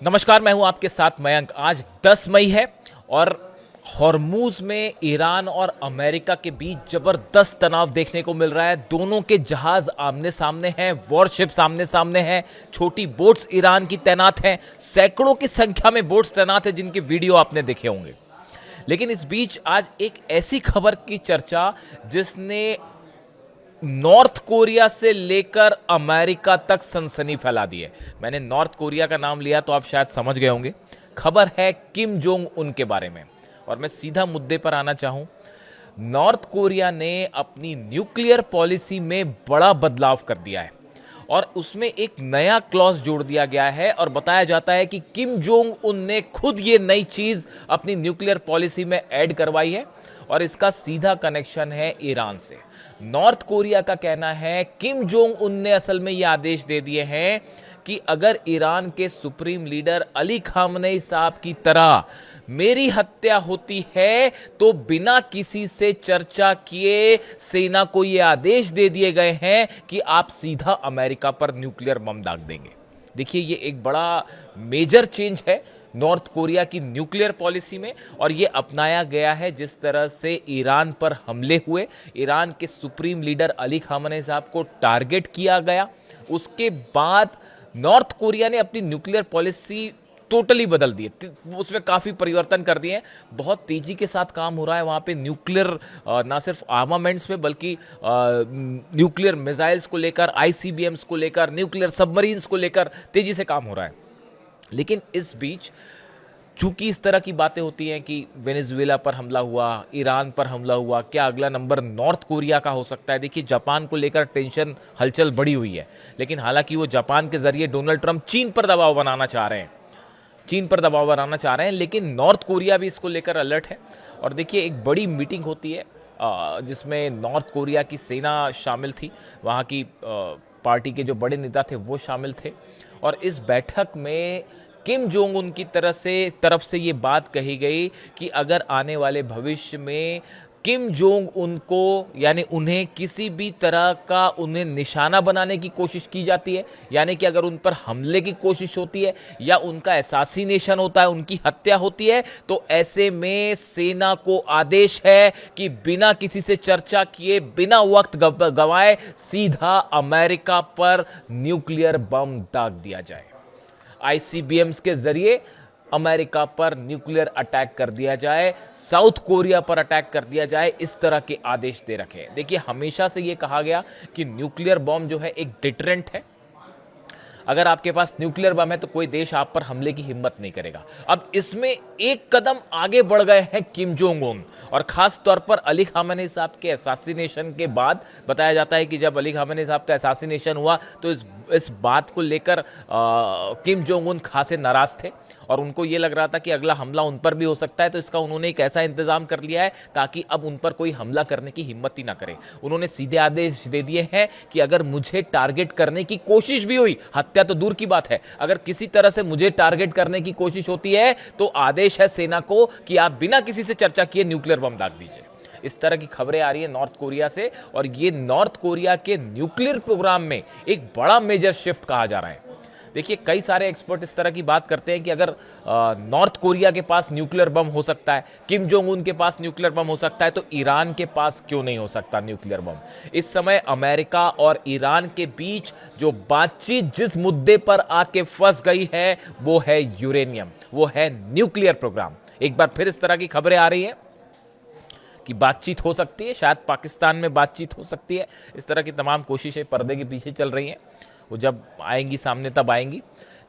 नमस्कार, मैं हूं आपके साथ मयंक। आज 10 मई है और हॉर्मूज में ईरान और अमेरिका के बीच जबरदस्त तनाव देखने को मिल रहा है। दोनों के जहाज आमने सामने हैं, वॉरशिप्स आमने सामने हैं, छोटी बोट्स ईरान की तैनात हैं, सैकड़ों की संख्या में बोट्स तैनात हैं जिनके वीडियो आपने देखे होंगे। लेकिन इस बीच आज एक ऐसी खबर की चर्चा जिसने नॉर्थ कोरिया से लेकर अमेरिका तक सनसनी फैला दी है। मैंने नॉर्थ कोरिया का नाम लिया तो आप शायद समझ गए होंगे। खबर है किम जोंग उन के बारे में और मैं सीधा मुद्दे पर आना चाहूं। नॉर्थ कोरिया ने अपनी न्यूक्लियर पॉलिसी में बड़ा बदलाव कर दिया है और उसमें एक नया क्लॉज जोड़ दिया गया है और बताया जाता है कि किम जोंग उन ने खुद ये नई चीज अपनी न्यूक्लियर पॉलिसी में ऐड करवाई है और इसका सीधा कनेक्शन है ईरान से। नॉर्थ कोरिया का कहना है किम जोंग उन ने असल में यह आदेश दे दिए हैं कि अगर ईरान के सुप्रीम लीडर अली खामनेई साहब की तरह मेरी हत्या होती है तो बिना किसी से चर्चा किए सेना को यह आदेश दे दिए गए हैं कि आप सीधा अमेरिका पर न्यूक्लियर बम दाग देंगे। देखिए, ये एक बड़ा मेजर चेंज है नॉर्थ कोरिया की न्यूक्लियर पॉलिसी में और ये अपनाया गया है। जिस तरह से ईरान पर हमले हुए, ईरान के सुप्रीम लीडर अली खामनेई साहब को टारगेट किया गया, उसके बाद नॉर्थ कोरिया ने अपनी न्यूक्लियर पॉलिसी टोटली बदल दी है, उसमें काफी परिवर्तन कर दिए हैं। बहुत तेजी के साथ काम हो रहा है वहां पे न्यूक्लियर, ना सिर्फ आर्मामेंट्स में बल्कि न्यूक्लियर मिसाइल्स को लेकर, आईसीबीएम्स को लेकर, न्यूक्लियर सबमरीन्स को लेकर तेजी से काम हो रहा है। लेकिन इस बीच चूंकि इस तरह की बातें होती हैं कि वेनेजुएला पर हमला हुआ, ईरान पर हमला हुआ, क्या अगला नंबर नॉर्थ कोरिया का हो सकता है। देखिए, जापान को लेकर टेंशन, हलचल बढ़ी हुई है, लेकिन हालांकि वो जापान के जरिए डोनाल्ड ट्रंप चीन पर दबाव बनाना चाह रहे हैं, लेकिन नॉर्थ कोरिया भी इसको लेकर अलर्ट है। और देखिए, एक बड़ी मीटिंग होती है जिसमें नॉर्थ कोरिया की सेना शामिल थी, वहाँ की पार्टी के जो बड़े नेता थे वो शामिल थे और इस बैठक में किम जोंग उन की तरफ से ये बात कही गई कि अगर आने वाले भविष्य में किम जोंग उनको, यानी उन्हें किसी भी तरह का उन्हें निशाना बनाने की कोशिश की जाती है, यानी कि अगर उन पर हमले की कोशिश होती है या उनका असैसिनेशन होता है, उनकी हत्या होती है, तो ऐसे में सेना को आदेश है कि बिना किसी से चर्चा किए, बिना वक्त गवाए सीधा अमेरिका पर न्यूक्लियर बम दाग दिया जाए। आईसीबीएम्स के जरिए अमेरिका पर न्यूक्लियर अटैक कर दिया जाए, साउथ कोरिया पर अटैक कर दिया जाए, इस तरह के आदेश दे रखे हैं। देखिए, हमेशा से यह कहा गया कि न्यूक्लियर बम जो है एक डिटरेंट है। अगर आपके पास न्यूक्लियर बम है तो कोई देश आप पर हमले की हिम्मत नहीं करेगा। अब इसमें एक कदम आगे बढ़ गए हैं किम जोंग उन और खास तौर पर अली खामेनेई साहब के असैसिनेशन के बाद बताया जाता है कि जब अली खामेनेई साहब का असैसिनेशन हुआ तो इस बात को लेकर किम जोंग उन खासे नाराज थे और उनको यह लग रहा था कि अगला हमला उन पर भी हो सकता है, तो इसका उन्होंने एक ऐसा इंतजाम कर लिया है ताकि अब उन पर कोई हमला करने की हिम्मत ही ना करे। उन्होंने सीधे आदेश दे दिए हैं कि अगर मुझे टारगेट करने की कोशिश भी हुई, हत्या तो दूर की बात है, अगर किसी तरह से मुझे टारगेट करने की कोशिश होती है तो आदेश है सेना को कि आप बिना किसी से चर्चा किए न्यूक्लियर बम दाग दीजिए। इस तरह की खबरें आ रही है नॉर्थ कोरिया से और ये नॉर्थ कोरिया के न्यूक्लियर प्रोग्राम में एक बड़ा मेजर शिफ्ट कहा जा रहा है। देखिए, कई सारे एक्सपर्ट इस तरह की बात करते हैं कि अगर नॉर्थ कोरिया के पास न्यूक्लियर बम हो सकता है, किम जोंग उन के पास न्यूक्लियर बम हो सकता है, तो ईरान के पास क्यों नहीं हो सकता न्यूक्लियर बम। इस समय अमेरिका और ईरान के बीच जो बातचीत जिस मुद्दे पर आके फंस गई है वो है यूरेनियम, वो है न्यूक्लियर प्रोग्राम। एक बार फिर इस तरह की खबरें आ रही है कि बातचीत हो सकती है, शायद पाकिस्तान में बातचीत हो सकती है। इस तरह की तमाम कोशिशें पर्दे के पीछे चल रही हैं, वो जब आएंगी सामने तब आएंगी।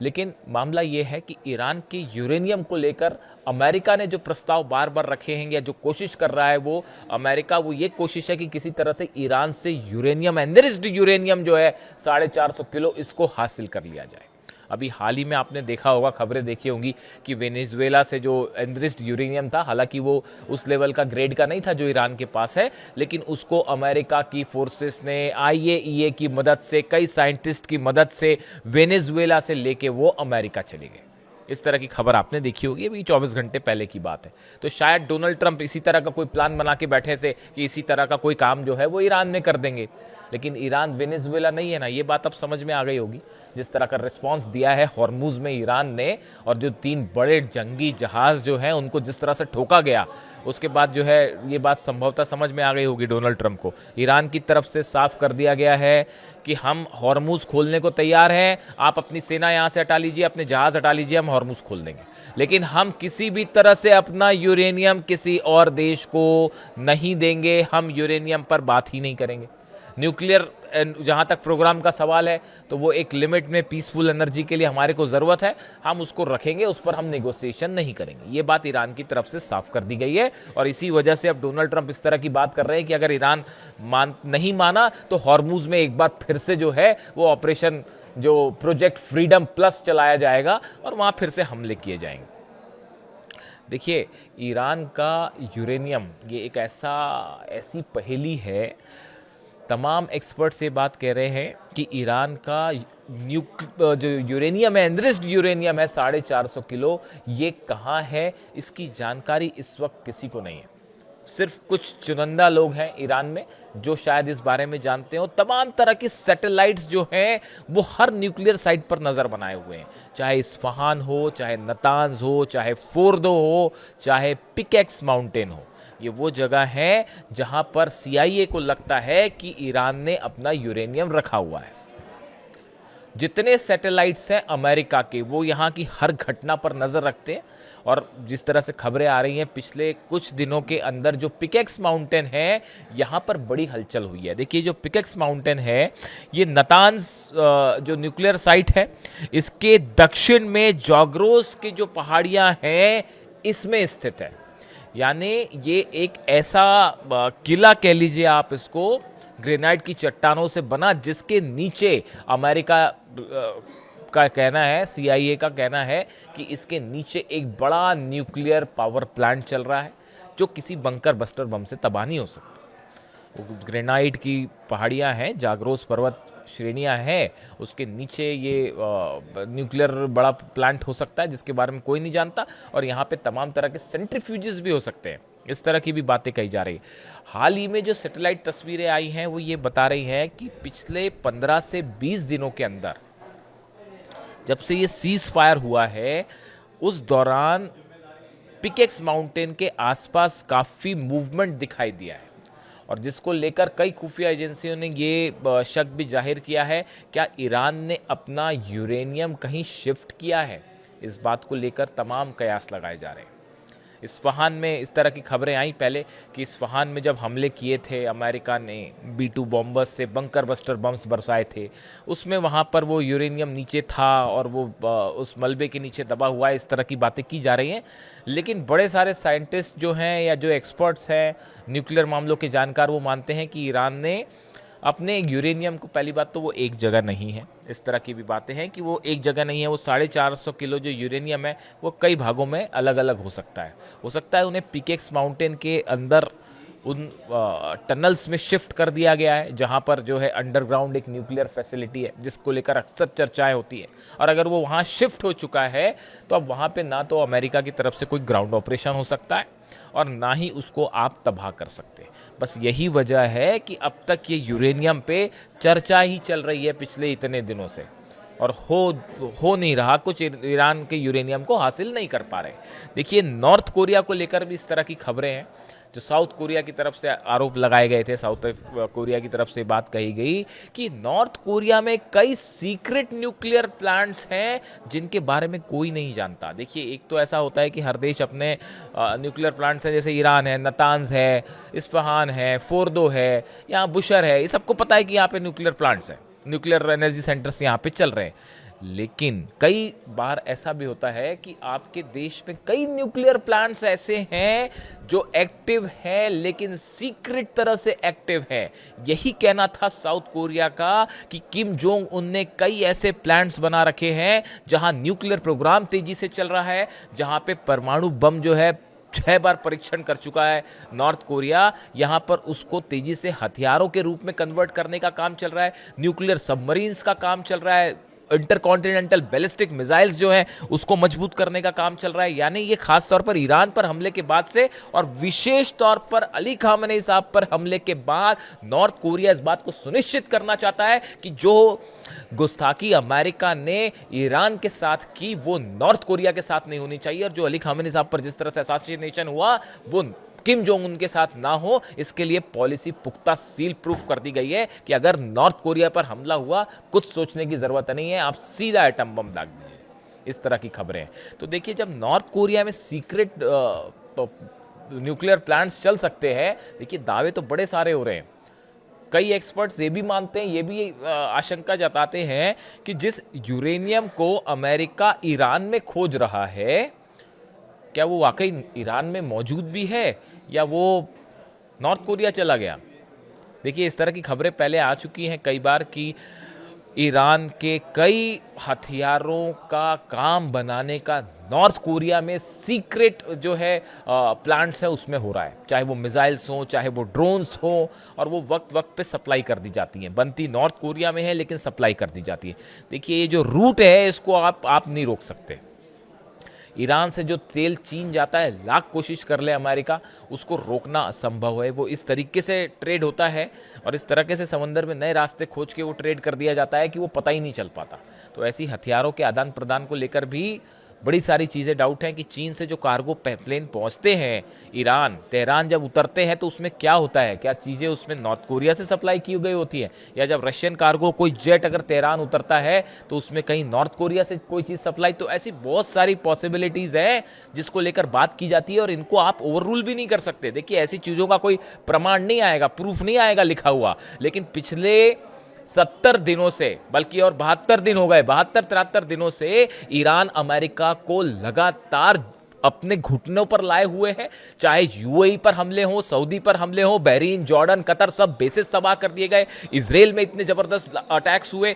लेकिन मामला यह है कि ईरान के यूरेनियम को लेकर अमेरिका ने जो प्रस्ताव बार बार रखे हैं या जो कोशिश कर रहा है वो ये कोशिश है कि किसी तरह से ईरान से यूरेनियम, एनरिच्ड यूरेनियम जो है 450 किलो, इसको हासिल कर लिया जाए। अभी हाल ही में आपने देखा होगा, खबरें देखी होंगी कि वेनेजुएला से जो एनरिच्ड यूरेनियम था, हालांकि वो उस लेवल का ग्रेड का नहीं था जो ईरान के पास है, लेकिन उसको अमेरिका की फोर्सेस ने IAEA की मदद से, कई साइंटिस्ट की मदद से वेनेजुएला से लेके वो अमेरिका चले गए। इस तरह की खबर आपने देखी होगी, अभी 24 घंटे पहले की बात है। तो शायद डोनाल्ड ट्रंप इसी तरह का कोई प्लान बना के बैठे थे कि इसी तरह का कोई काम जो है वो ईरान में कर देंगे। लेकिन ईरान वेनेजुएला नहीं है ना, ये बात अब समझ में आ गई होगी। जिस तरह का रिस्पांस दिया है हॉर्मुज में ईरान ने, और जो 3 बड़े जंगी जहाज जो हैं उनको जिस तरह से ठोका गया, उसके बाद जो है ये बात संभवतः समझ में आ गई होगी डोनाल्ड ट्रंप को। ईरान की तरफ से साफ कर दिया गया है कि हम हॉर्मुज खोलने को तैयार हैं, आप अपनी सेना यहाँ से हटा लीजिए, अपने जहाज हटा लीजिए, हम हॉर्मुज खोल देंगे, लेकिन हम किसी भी तरह से अपना यूरेनियम किसी और देश को नहीं देंगे, हम यूरेनियम पर बात ही नहीं करेंगे। न्यूक्लियर जहाँ तक प्रोग्राम का सवाल है तो वो एक लिमिट में पीसफुल एनर्जी के लिए हमारे को ज़रूरत है, हम उसको रखेंगे, उस पर हम नेगोशिएशन नहीं करेंगे। ये बात ईरान की तरफ से साफ कर दी गई है, और इसी वजह से अब डोनाल्ड ट्रंप इस तरह की बात कर रहे हैं कि अगर ईरान नहीं माना तो हॉर्मुज में एक बार फिर से जो है वो ऑपरेशन, जो प्रोजेक्ट फ्रीडम प्लस चलाया जाएगा और वहाँ फिर से हमले किए जाएंगे। देखिए, ईरान का यूरेनियम ये एक ऐसी पहेली है। तमाम एक्सपर्ट्स ये बात कह रहे हैं कि ईरान का जो यूरेनियम है, एनरिच्ड यूरेनियम है 450 किलो, ये कहाँ है इसकी जानकारी इस वक्त किसी को नहीं है। सिर्फ कुछ चुनिंदा लोग हैं ईरान में जो शायद इस बारे में जानते हो। तमाम तरह की सैटेलाइट्स जो हैं वो हर न्यूक्लियर साइट पर नज़र बनाए हुए हैं, चाहे इस्फहान हो, चाहे नतांज हो, चाहे फोर्दो हो, चाहे पिकेक्स माउंटेन हो। ये वो जगह है जहां पर CIA को लगता है कि ईरान ने अपना यूरेनियम रखा हुआ है। जितने सैटेलाइट्स हैं अमेरिका के, वो यहाँ की हर घटना पर नज़र रखते हैं, और जिस तरह से खबरें आ रही हैं पिछले कुछ दिनों के अंदर, जो पिकेक्स माउंटेन है यहाँ पर बड़ी हलचल हुई है। देखिए, जो पिकेक्स माउंटेन है ये नतांज जो न्यूक्लियर साइट है, इसके दक्षिण में जाग्रोस की जो पहाड़ियाँ हैं इसमें स्थित है। यानी ये एक ऐसा किला कह लीजिए आप इसको, ग्रेनाइट की चट्टानों से बना, जिसके नीचे अमेरिका का कहना है, CIA का कहना है कि इसके नीचे एक बड़ा न्यूक्लियर पावर प्लांट चल रहा है जो किसी बंकर बस्टर बम से तबाह नहीं हो सकता। वो ग्रेनाइट की पहाड़ियां हैं, जाग्रोस पर्वत श्रेणियां हैं, उसके नीचे ये न्यूक्लियर बड़ा प्लांट हो सकता है जिसके बारे में कोई नहीं जानता, और यहाँ पे तमाम तरह के सेंट्रीफ्यूजेस भी हो सकते हैं। इस तरह की भी बातें कही जा रही है। हाल ही में जो सैटेलाइट तस्वीरें आई हैं वो ये बता रही हैं कि पिछले 15 से 20 दिनों के अंदर, जब से ये सीज फायर हुआ है, उस दौरान पिकेक्स माउंटेन के आसपास काफ़ी मूवमेंट दिखाई दिया है, और जिसको लेकर कई खुफिया एजेंसियों ने ये शक भी जाहिर किया है, क्या ईरान ने अपना यूरेनियम कहीं शिफ्ट किया है। इस बात को लेकर तमाम कयास लगाए जा रहे हैं। इस्फहान में इस तरह की खबरें आई पहले कि इस्फहान में जब हमले किए थे अमेरिका ने, B-2 बॉम्बर्स से बंकर बस्टर बम्स बरसाए थे, उसमें वहाँ पर वो यूरेनियम नीचे था और वो उस मलबे के नीचे दबा हुआ है। इस तरह की बातें की जा रही हैं, लेकिन बड़े सारे साइंटिस्ट जो हैं या जो एक्सपर्ट्स हैं, न्यूक्लियर मामलों के जानकार, वो मानते हैं कि ईरान ने अपने यूरेनियम को, पहली बात तो वो एक जगह नहीं है, इस तरह की भी बातें हैं कि वो एक जगह नहीं है, वो 450 किलो जो यूरेनियम है वो कई भागों में अलग अलग हो सकता है उन्हें पिकेक्स माउंटेन के अंदर उन टनल्स में शिफ्ट कर दिया गया है, जहां पर जो है अंडरग्राउंड एक न्यूक्लियर फैसिलिटी है जिसको लेकर अक्सर चर्चाएं होती है। और अगर वो वहां शिफ्ट हो चुका है तो अब वहां पे ना तो अमेरिका की तरफ से कोई ग्राउंड ऑपरेशन हो सकता है और ना ही उसको आप तबाह कर सकते। बस यही वजह है कि अब तक ये यूरेनियम पे चर्चा ही चल रही है पिछले इतने दिनों से, और हो नहीं रहा कुछ। ईरान के यूरेनियम को हासिल नहीं कर पा रहे। देखिए, नॉर्थ कोरिया को लेकर भी इस तरह की खबरें हैं, जो साउथ कोरिया की तरफ से आरोप लगाए गए थे, साउथ कोरिया की तरफ से बात कही गई कि नॉर्थ कोरिया में कई सीक्रेट न्यूक्लियर प्लांट्स हैं जिनके बारे में कोई नहीं जानता। देखिए, एक तो ऐसा होता है कि हर देश अपने न्यूक्लियर प्लांट्स हैं, जैसे ईरान है, नतांज है, इस्फहान है, फोर्दो है, यहाँ बुशर है, ये सबको पता है कि यहाँ पे न्यूक्लियर प्लांट्स हैं, न्यूक्लियर एनर्जी सेंटर्स यहाँ पे चल रहे हैं। लेकिन कई बार ऐसा भी होता है कि आपके देश में कई न्यूक्लियर प्लांट्स ऐसे हैं जो एक्टिव हैं लेकिन सीक्रेट तरह से एक्टिव है। यही कहना था साउथ कोरिया का कि किम जोंग उन ने कई ऐसे प्लांट्स बना रखे हैं जहां न्यूक्लियर प्रोग्राम तेजी से चल रहा है, जहां पे परमाणु बम जो है 6 बार परीक्षण कर चुका है नॉर्थ कोरिया। यहां पर उसको तेजी से हथियारों के रूप में कन्वर्ट करने का काम चल रहा है, न्यूक्लियर सबमरीन्स का काम चल रहा है, इंटरकॉन्टिनेंटल बैलिस्टिक मिसाइल्स जो हैं उसको मजबूत करने का काम चल रहा है। यानी ये खास तौर पर ईरान पर हमले के बाद से और विशेष तौर पर अली खामेनी साहब पर हमले के बाद नॉर्थ कोरिया इस बात को सुनिश्चित करना चाहता है कि जो गुस्ताखी अमेरिका ने ईरान के साथ की वो नॉर्थ कोरिया के साथ नहीं होनी चाहिए, और जो अली खामेनी साहब पर जिस तरह से असैसिनेशन हुआ वो किम जोंग उन के साथ ना हो। इसके लिए पॉलिसी पुख्ता सील प्रूफ कर दी गई है कि अगर नॉर्थ कोरिया पर हमला हुआ कुछ सोचने की जरूरत नहीं है, आप सीधा एटम बम दाग दीजिए। इस तरह की खबरें हैं। तो देखिए, जब नॉर्थ कोरिया में सीक्रेट न्यूक्लियर प्लांट्स चल सकते हैं, देखिए दावे तो बड़े सारे हो रहे हैं। कई एक्सपर्ट्स ये भी मानते हैं, ये भी आशंका जताते हैं कि जिस यूरेनियम को अमेरिका ईरान में खोज रहा है, क्या वो वाकई ईरान में मौजूद भी है या वो नॉर्थ कोरिया चला गया। देखिए, इस तरह की खबरें पहले आ चुकी हैं कई बार कि ईरान के कई हथियारों का काम बनाने का नॉर्थ कोरिया में सीक्रेट जो है प्लांट्स है उसमें हो रहा है, चाहे वो मिसाइल्स हो चाहे वो ड्रोन्स हो, और वो वक्त वक्त पे सप्लाई कर दी जाती हैं। बनती नॉर्थ कोरिया में है लेकिन सप्लाई कर दी जाती है। देखिए, ये जो रूट है इसको आप नहीं रोक सकते। ईरान से जो तेल चीन जाता है, लाख कोशिश कर ले अमेरिका, उसको रोकना असंभव है। वो इस तरीके से ट्रेड होता है और इस तरीके से समंदर में नए रास्ते खोज के वो ट्रेड कर दिया जाता है कि वो पता ही नहीं चल पाता। तो ऐसी हथियारों के आदान प्रदान को लेकर भी बड़ी सारी चीज़ें डाउट हैं कि चीन से जो कार्गो प्लेन पहुंचते हैं ईरान, तेहरान जब उतरते हैं तो उसमें क्या होता है, क्या चीज़ें उसमें नॉर्थ कोरिया से सप्लाई की गई होती है, या जब रशियन कार्गो कोई जेट अगर तेहरान उतरता है तो उसमें कहीं नॉर्थ कोरिया से कोई चीज़ सप्लाई। तो ऐसी बहुत सारी पॉसिबिलिटीज़ है जिसको लेकर बात की जाती है और इनको आप ओवररूल भी नहीं कर सकते। देखिए, ऐसी चीज़ों का कोई प्रमाण नहीं आएगा, प्रूफ नहीं आएगा लिखा हुआ, लेकिन पिछले 70 दिनों से, बल्कि और 72 दिन हो गए, 72-73 दिनों से ईरान अमेरिका को लगातार अपने घुटनों पर लाए हुए है। चाहे यूएई पर हमले हो, सऊदी पर हमले हो, बहरीन, जॉर्डन, कतर, सब बेसिस तबाह कर दिए गए। इजराइल में इतने जबरदस्त अटैक्स हुए,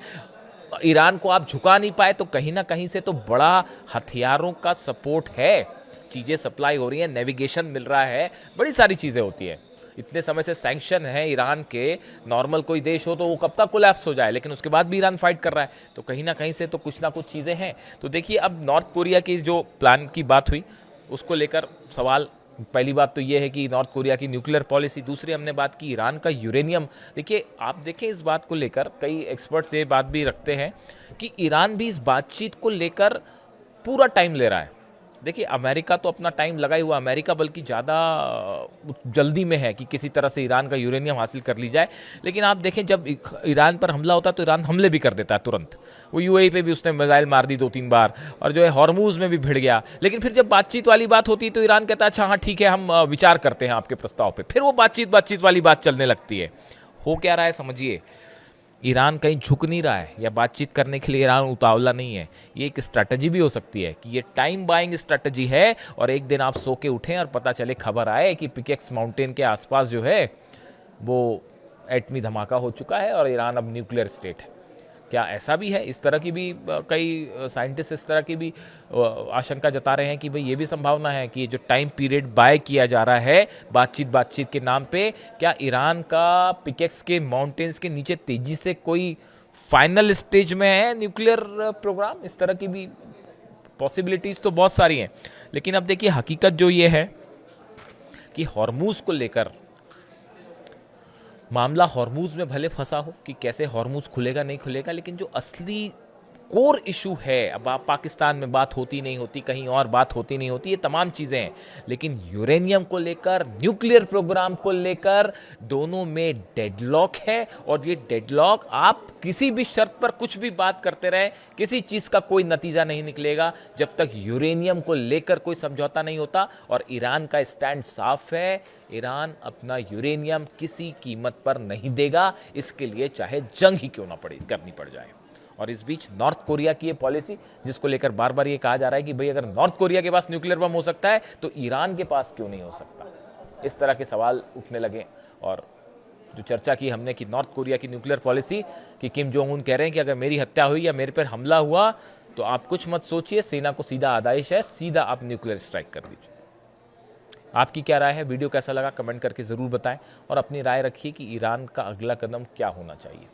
ईरान को आप झुका नहीं पाए। तो कहीं ना कहीं से तो बड़ा हथियारों का सपोर्ट है, चीजें सप्लाई हो रही है, नेविगेशन मिल रहा है, बड़ी सारी चीजें होती है। इतने समय से सैंक्शन है ईरान के, नॉर्मल कोई देश हो तो वो कब तक कोलैप्स हो जाए, लेकिन उसके बाद भी ईरान फाइट कर रहा है। तो कहीं ना कहीं से तो कुछ ना कुछ चीज़ें हैं। तो देखिए, अब नॉर्थ कोरिया की जो प्लान की बात हुई उसको लेकर सवाल, पहली बात तो ये है कि नॉर्थ कोरिया की न्यूक्लियर पॉलिसी, दूसरी हमने बात की ईरान का यूरेनियम। देखिए, आप देखें इस बात को लेकर कई एक्सपर्ट्स ये बात भी रखते हैं कि ईरान भी इस बातचीत को लेकर पूरा टाइम ले रहा है। देखिए, अमेरिका तो अपना टाइम लगाई हुआ, अमेरिका बल्कि ज़्यादा जल्दी में है कि किसी तरह से ईरान का यूरेनियम हासिल कर ली जाए। लेकिन आप देखें, जब ईरान पर हमला होता है तो ईरान हमले भी कर देता है तुरंत। वो यूएई पे भी उसने मिसाइल मार दी 2-3 बार, और जो है हॉर्मूज में भी भिड़ गया। लेकिन फिर जब बातचीत वाली बात होती है तो ईरान कहता है अच्छा हाँ ठीक है, हम विचार करते हैं आपके प्रस्ताव पर। फिर वो बातचीत वाली बात चलने लगती है। हो क्या रहा है समझिए, ईरान कहीं झुक नहीं रहा है, या बातचीत करने के लिए ईरान उतावला नहीं है। ये एक स्ट्रैटेजी भी हो सकती है कि ये टाइम बाइंग स्ट्रैटेजी है, और एक दिन आप सो के उठें और पता चले, खबर आए कि पिकेक्स माउंटेन के आसपास जो है वो एटमी धमाका हो चुका है और ईरान अब न्यूक्लियर स्टेट है। क्या ऐसा भी है? इस तरह की भी कई साइंटिस्ट इस तरह की भी आशंका जता रहे हैं कि भाई ये भी संभावना है कि जो टाइम पीरियड बाय किया जा रहा है बातचीत के नाम पे, क्या ईरान का पिकेक्स के माउंटेन्स के नीचे तेजी से कोई फाइनल स्टेज में है न्यूक्लियर प्रोग्राम? इस तरह की भी पॉसिबिलिटीज तो बहुत सारी हैं। लेकिन अब देखिए, हकीकत जो ये है कि हॉर्मूज को लेकर मामला हॉर्मूज में भले फंसा हो कि कैसे हॉर्मूज खुलेगा नहीं खुलेगा, लेकिन जो असली कोर इशू है, अब आप पाकिस्तान में बात होती नहीं होती, कहीं और बात होती नहीं होती, ये तमाम चीज़ें हैं। लेकिन यूरेनियम को लेकर, न्यूक्लियर प्रोग्राम को लेकर दोनों में डेडलॉक है, और ये डेडलॉक आप किसी भी शर्त पर कुछ भी बात करते रहे, किसी चीज़ का कोई नतीजा नहीं निकलेगा जब तक यूरेनियम को लेकर कोई समझौता नहीं होता। और ईरान का स्टैंड साफ है, ईरान अपना यूरेनियम किसी कीमत पर नहीं देगा, इसके लिए चाहे जंग ही क्यों ना करनी पड़ जाए। और इस बीच नॉर्थ कोरिया की ये पॉलिसी, जिसको लेकर बार बार ये कहा जा रहा है कि भाई अगर नॉर्थ कोरिया के पास न्यूक्लियर बम हो सकता है तो ईरान के पास क्यों नहीं हो सकता, इस तरह के सवाल उठने लगे। और जो चर्चा की हमने कि नॉर्थ कोरिया की न्यूक्लियर पॉलिसी, कि किम जोंग उन कह रहे हैं कि अगर मेरी हत्या हुई या मेरे पर हमला हुआ तो आप कुछ मत सोचिए, सेना को सीधा आदेश है, सीधा आप न्यूक्लियर स्ट्राइक कर दीजिए। आपकी क्या राय है? वीडियो कैसा लगा कमेंट करके ज़रूर बताएं, और अपनी राय रखिए कि ईरान का अगला कदम क्या होना चाहिए।